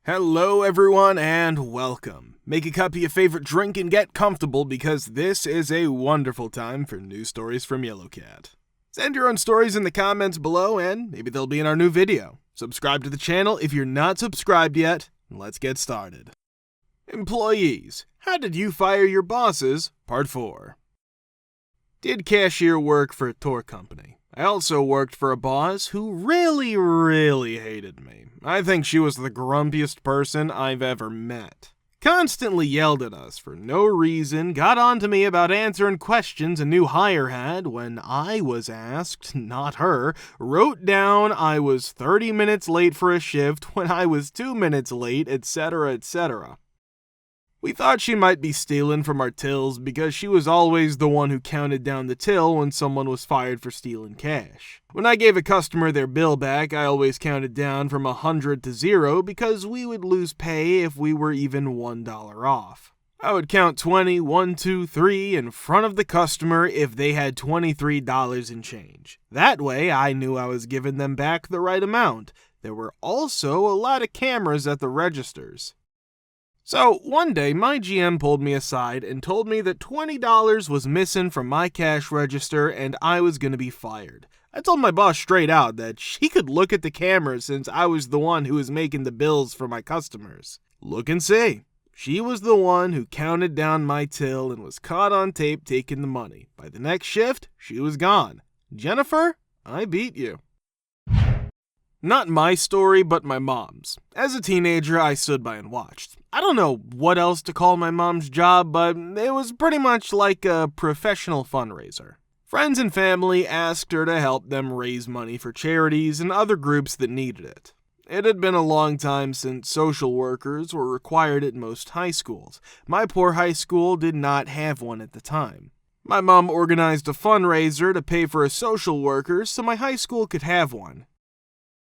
Hello everyone and welcome. Make a cup of your favorite drink and get comfortable because this is a wonderful time for news stories from Yellowcat. Send your own stories in the comments below and maybe they'll be in our new video. Subscribe to the channel if you're not subscribed yet. Let's get started. Employees, how did you fire your bosses? Part 4. Did Cashier work for a tour company? I also worked for a boss who really hated me. I think she was the grumpiest person I've ever met. Constantly yelled at us for no reason, got on to me about answering questions a new hire had when I was asked, not her, wrote down I was 30 minutes late for a shift when I was 2 minutes late, etc., etc. We thought she might be stealing from our tills because she was always the one who counted down the till when someone was fired for stealing cash. When I gave a customer their bill back, I always counted down from 100 to 0 because we would lose pay if we were even $1 off. I would count 20, 1, 2, 3 in front of the customer if they had $23 in change. That way, I knew I was giving them back the right amount. There were also a lot of cameras at the registers. So, one day, my GM pulled me aside and told me that $20 was missing from my cash register and I was going to be fired. I told my boss straight out that she could look at the cameras since I was the one who was making the bills for my customers. Look and see. She was the one who counted down my till and was caught on tape taking the money. By the next shift, she was gone. Jennifer, I beat you. Not my story, but my mom's. As a teenager, I stood by and watched. I don't know what else to call my mom's job, but it was pretty much like a professional fundraiser. Friends and family asked her to help them raise money for charities and other groups that needed it. It had been a long time since social workers were required at most high schools. My poor high school did not have one at the time. My mom organized a fundraiser to pay for a social worker so my high school could have one.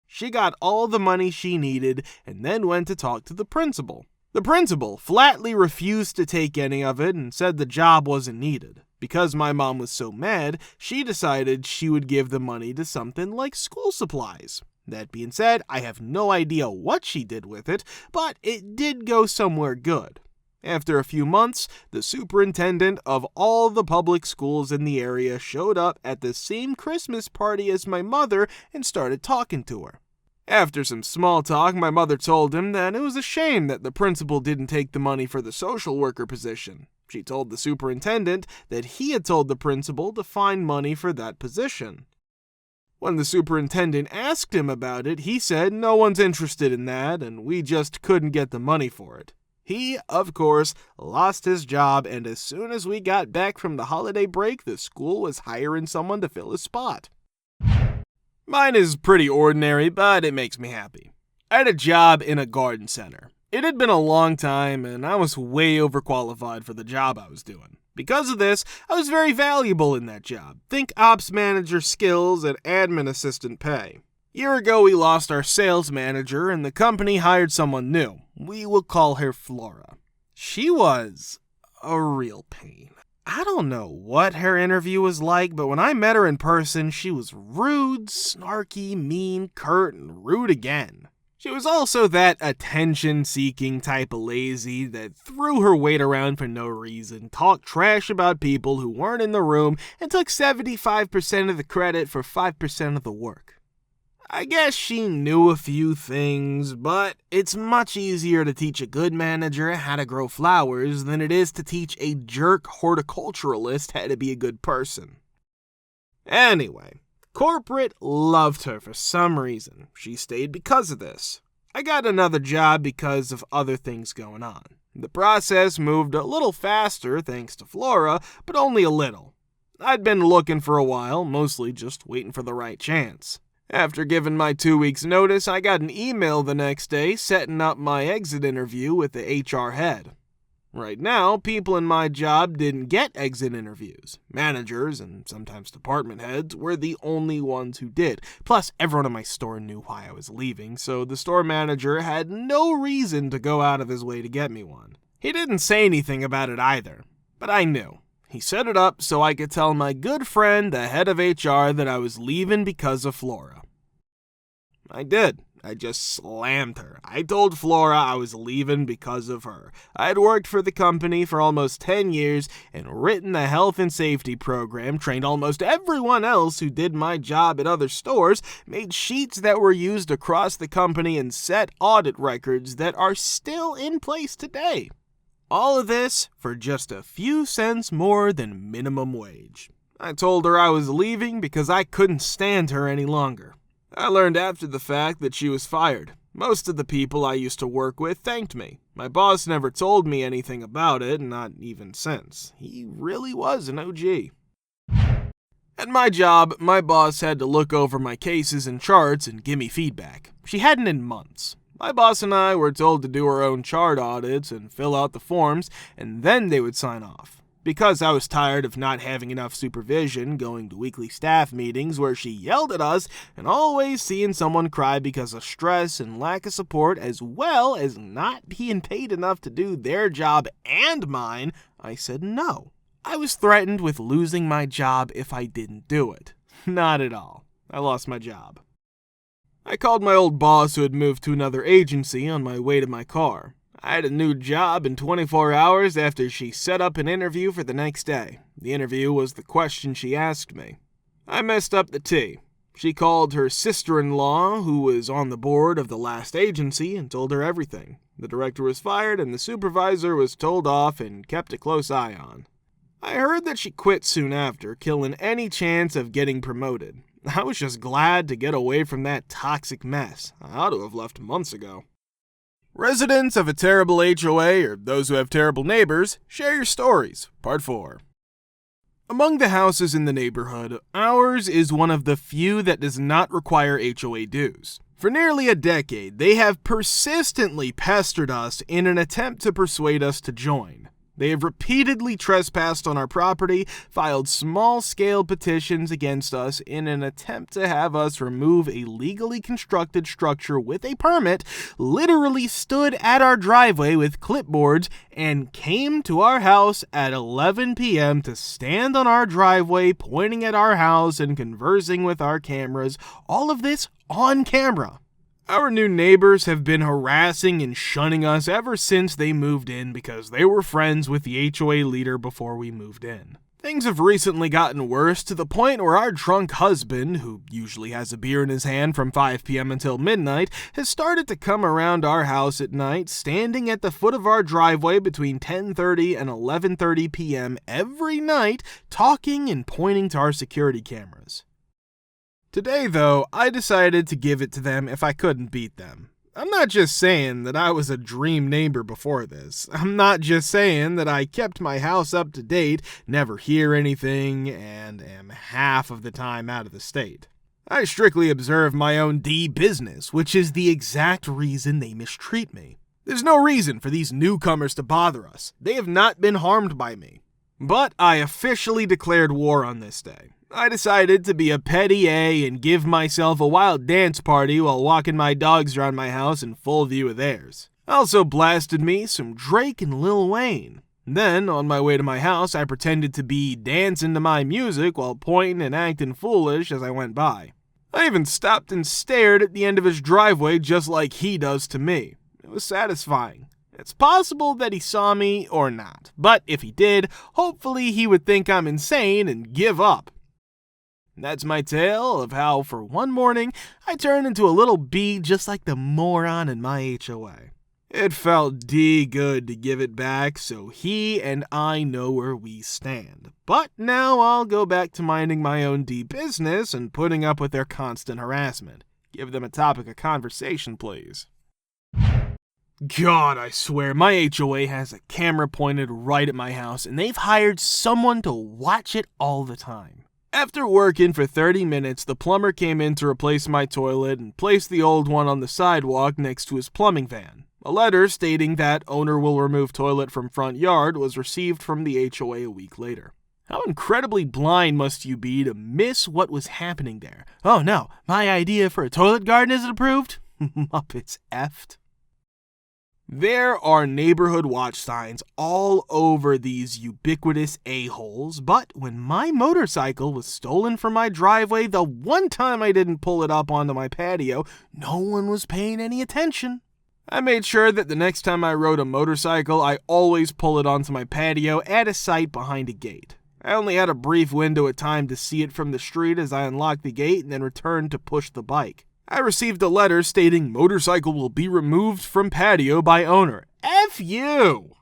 She got all the money she needed and then went to talk to the principal. The principal flatly refused to take any of it and said the job wasn't needed. Because my mom was so mad, she decided she would give the money to something like school supplies. That being said, I have no idea what she did with it, but it did go somewhere good. After a few months, the superintendent of all the public schools in the area showed up at the same Christmas party as my mother and started talking to her. After some small talk, my mother told him that it was a shame that the principal didn't take the money for the social worker position. She told the superintendent that he had told the principal to find money for that position. When the superintendent asked him about it, he said no one's interested in that and we just couldn't get the money for it. He, of course, lost his job, and as soon as we got back from the holiday break, the school was hiring someone to fill his spot. Mine is pretty ordinary, but it makes me happy. I had a job in a garden center. It had been a long time, and I was way overqualified for the job I was doing. Because of this, I was very valuable in that job. Think ops manager skills and admin assistant pay. A year ago, we lost our sales manager, and the company hired someone new. We will call her Flora. She was a real pain. I don't know what her interview was like, but when I met her in person, she was rude, snarky, mean, curt, and rude again. She was also that attention-seeking type of lazy that threw her weight around for no reason, talked trash about people who weren't in the room, and took 75% of the credit for 5% of the work. I guess she knew a few things, but it's much easier to teach a good manager how to grow flowers than it is to teach a jerk horticulturalist how to be a good person. Anyway, corporate loved her for some reason. She stayed because of this. I got another job because of other things going on. The process moved a little faster thanks to Flora, but only a little. I'd been looking for a while, mostly just waiting for the right chance. After giving my 2 weeks' notice, I got an email the next day setting up my exit interview with the HR head. Right now, people in my job didn't get exit interviews. Managers, and sometimes department heads, were the only ones who did. Plus, everyone in my store knew why I was leaving, so the store manager had no reason to go out of his way to get me one. He didn't say anything about it either, but I knew. He set it up so I could tell my good friend, the head of HR, that I was leaving because of Flora. I did. I just slammed her. I told Flora I was leaving because of her. I had worked for the company for almost 10 years and written the health and safety program, trained almost everyone else who did my job at other stores, made sheets that were used across the company, and set audit records that are still in place today. All of this for just a few cents more than minimum wage. I told her I was leaving because I couldn't stand her any longer. I learned after the fact that she was fired. Most of the people I used to work with thanked me. My boss never told me anything about it, not even since. He really was an OG. At my job, my boss had to look over my cases and charts and give me feedback. She hadn't in months. My boss and I were told to do our own chart audits and fill out the forms, and then they would sign off. Because I was tired of not having enough supervision, going to weekly staff meetings where she yelled at us, and always seeing someone cry because of stress and lack of support, as well as not being paid enough to do their job and mine, I said no. I was threatened with losing my job if I didn't do it. Not at all. I lost my job. I called my old boss who had moved to another agency on my way to my car. I had a new job in 24 hours after she set up an interview for the next day. The interview was the question she asked me. I messed up the T. She called her sister-in-law, who was on the board of the last agency, and told her everything. The director was fired and the supervisor was told off and kept a close eye on. I heard that she quit soon after, killing any chance of getting promoted. I was just glad to get away from that toxic mess. I ought to have left months ago. Residents of a terrible HOA, or those who have terrible neighbors, share your stories. Part 4. Among the houses in the neighborhood, ours is one of the few that does not require HOA dues. For nearly a decade, they have persistently pestered us in an attempt to persuade us to join. They have repeatedly trespassed on our property, filed small-scale petitions against us in an attempt to have us remove a legally constructed structure with a permit, literally stood at our driveway with clipboards, and came to our house at 11 p.m. to stand on our driveway, pointing at our house and conversing with our cameras, all of this on camera. Our new neighbors have been harassing and shunning us ever since they moved in because they were friends with the HOA leader before we moved in. Things have recently gotten worse to the point where our drunk husband, who usually has a beer in his hand from 5 p.m. until midnight, has started to come around our house at night, standing at the foot of our driveway between 10:30 and 11:30 p.m. every night, talking and pointing to our security cameras. Today, though, I decided to give it to them if I couldn't beat them. I'm not just saying that I was a dream neighbor before this. I'm not just saying that I kept my house up to date, never hear anything, and am half of the time out of the state. I strictly observe my own business, which is the exact reason they mistreat me. There's no reason for these newcomers to bother us. They have not been harmed by me. But I officially declared war on this day. I decided to be a petty A and give myself a wild dance party while walking my dogs around my house in full view of theirs. I also blasted me some Drake and Lil Wayne. Then, on my way to my house, I pretended to be dancing to my music while pointing and acting foolish as I went by. I even stopped and stared at the end of his driveway just like he does to me. It was satisfying. It's possible that he saw me or not, but if he did, hopefully he would think I'm insane and give up. That's my tale of how, for one morning, I turned into a little bee just like the moron in my HOA. It felt good to give it back, so he and I know where we stand. But now I'll go back to minding my own business and putting up with their constant harassment. Give them a topic of conversation, please. God, I swear, my HOA has a camera pointed right at my house, and they've hired someone to watch it all the time. After working for 30 minutes, the plumber came in to replace my toilet and placed the old one on the sidewalk next to his plumbing van. A letter stating that owner will remove toilet from front yard was received from the HOA a week later. How incredibly blind must you be to miss what was happening there? Oh no, my idea for a toilet garden isn't approved? Muppets effed. There are neighborhood watch signs all over these ubiquitous a-holes, but when my motorcycle was stolen from my driveway the one time I didn't pull it up onto my patio, no one was paying any attention. I made sure that the next time I rode a motorcycle, I always pull it onto my patio at a site behind a gate. I only had a brief window of time to see it from the street as I unlocked the gate and then returned to push the bike. I received a letter stating motorcycle will be removed from patio by owner. F you!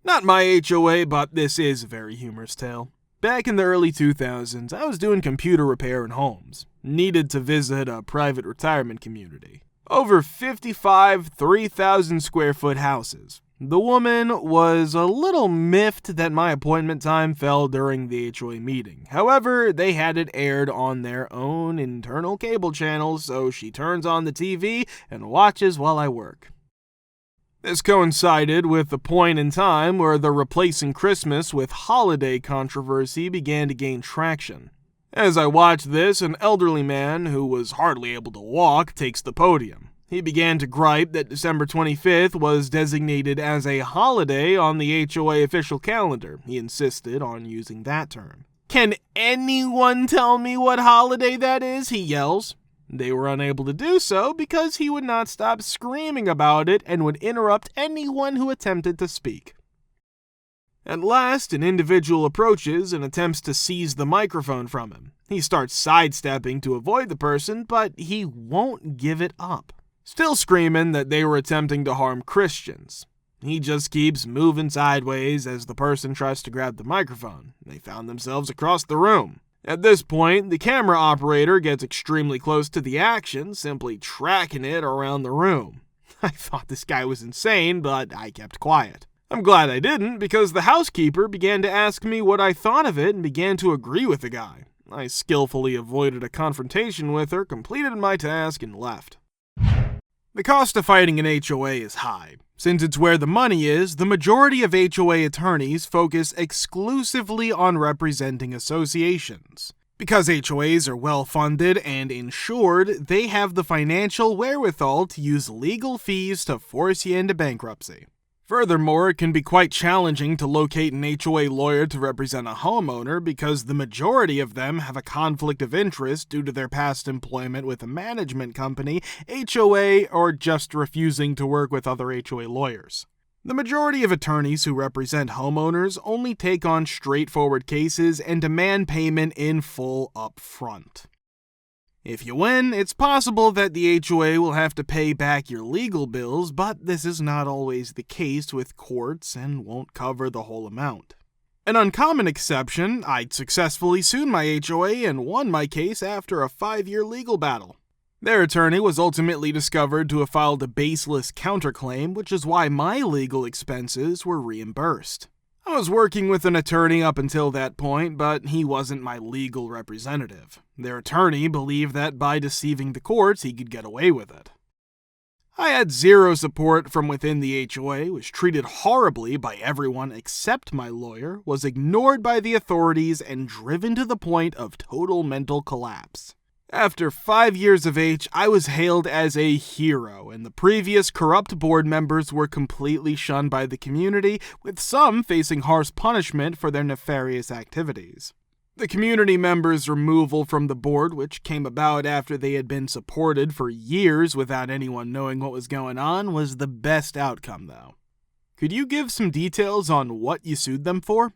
Not my HOA, but this is a very humorous tale. Back in the early 2000s, I was doing computer repair in homes. Needed to visit a private retirement community. Over 55 3,000 square foot houses. The woman was a little miffed that my appointment time fell during the HOA meeting. However, they had it aired on their own internal cable channels, so she turns on the TV and watches while I work. This coincided with the point in time where the replacing Christmas with holiday controversy began to gain traction. As I watched this, an elderly man who was hardly able to walk takes the podium. He began to gripe that December 25th was designated as a holiday on the HOA official calendar. He insisted on using that term. "Can anyone tell me what holiday that is?" he yells. They were unable to do so because he would not stop screaming about it and would interrupt anyone who attempted to speak. At last, an individual approaches and attempts to seize the microphone from him. He starts sidestepping to avoid the person, but he won't give it up. Still screaming that they were attempting to harm Christians. He just keeps moving sideways as the person tries to grab the microphone. They found themselves across the room. At this point, the camera operator gets extremely close to the action, simply tracking it around the room. I thought this guy was insane, but I kept quiet. I'm glad I didn't, because the housekeeper began to ask me what I thought of it and began to agree with the guy. I skillfully avoided a confrontation with her, completed my task, and left. The cost of fighting an HOA is high. Since it's where the money is, the majority of HOA attorneys focus exclusively on representing associations. Because HOAs are well-funded and insured, they have the financial wherewithal to use legal fees to force you into bankruptcy. Furthermore, it can be quite challenging to locate an HOA lawyer to represent a homeowner because the majority of them have a conflict of interest due to their past employment with a management company, HOA, or just refusing to work with other HOA lawyers. The majority of attorneys who represent homeowners only take on straightforward cases and demand payment in full up front. If you win, it's possible that the HOA will have to pay back your legal bills, but this is not always the case with courts and won't cover the whole amount. An uncommon exception, I'd successfully sued my HOA and won my case after a 5-year legal battle. Their attorney was ultimately discovered to have filed a baseless counterclaim, which is why my legal expenses were reimbursed. I was working with an attorney up until that point, but he wasn't my legal representative. Their attorney believed that by deceiving the courts, he could get away with it. I had zero support from within the HOA, was treated horribly by everyone except my lawyer, was ignored by the authorities, and driven to the point of total mental collapse. After 5 years of I was hailed as a hero, and the previous corrupt board members were completely shunned by the community, with some facing harsh punishment for their nefarious activities. The community members' removal from the board, which came about after they had been supported for years without anyone knowing what was going on, was the best outcome, though. Could you give some details on what you sued them for?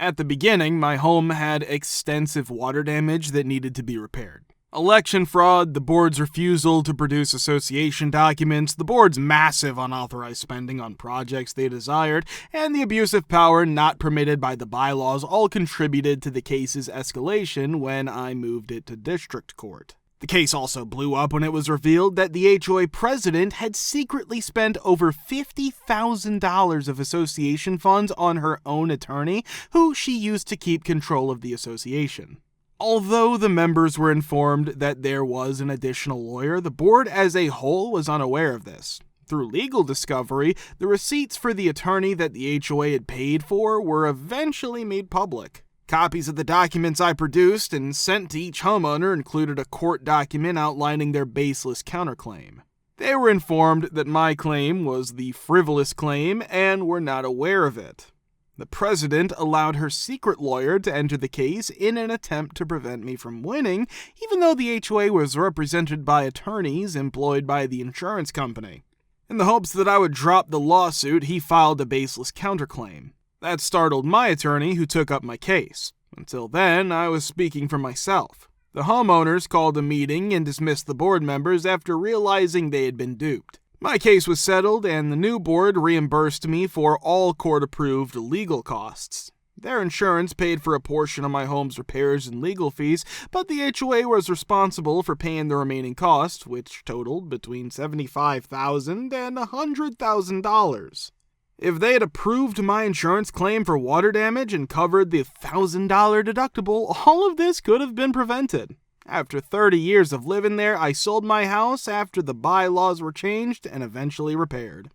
At the beginning, my home had extensive water damage that needed to be repaired. Election fraud, the board's refusal to produce association documents, the board's massive unauthorized spending on projects they desired, and the abuse of power not permitted by the bylaws all contributed to the case's escalation when I moved it to district court. The case also blew up when it was revealed that the HOA president had secretly spent over $50,000 of association funds on her own attorney, who she used to keep control of the association. Although the members were informed that there was an additional lawyer, the board as a whole was unaware of this. Through legal discovery, the receipts for the attorney that the HOA had paid for were eventually made public. Copies of the documents I produced and sent to each homeowner included a court document outlining their baseless counterclaim. They were informed that my claim was the frivolous claim and were not aware of it. The president allowed her secret lawyer to enter the case in an attempt to prevent me from winning, even though the HOA was represented by attorneys employed by the insurance company. In the hopes that I would drop the lawsuit, he filed a baseless counterclaim. That startled my attorney, who took up my case. Until then, I was speaking for myself. The homeowners called a meeting and dismissed the board members after realizing they had been duped. My case was settled, and the new board reimbursed me for all court-approved legal costs. Their insurance paid for a portion of my home's repairs and legal fees, but the HOA was responsible for paying the remaining costs, which totaled between $75,000 and $100,000. If they had approved my insurance claim for water damage and covered the $1,000 deductible, all of this could have been prevented. After 30 years of living there, I sold my house after the bylaws were changed and eventually repaired.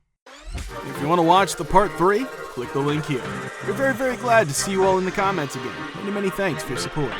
If you want to watch the part 3, click the link here. We're very, very glad to see you all in the comments again. Many, many thanks for your support.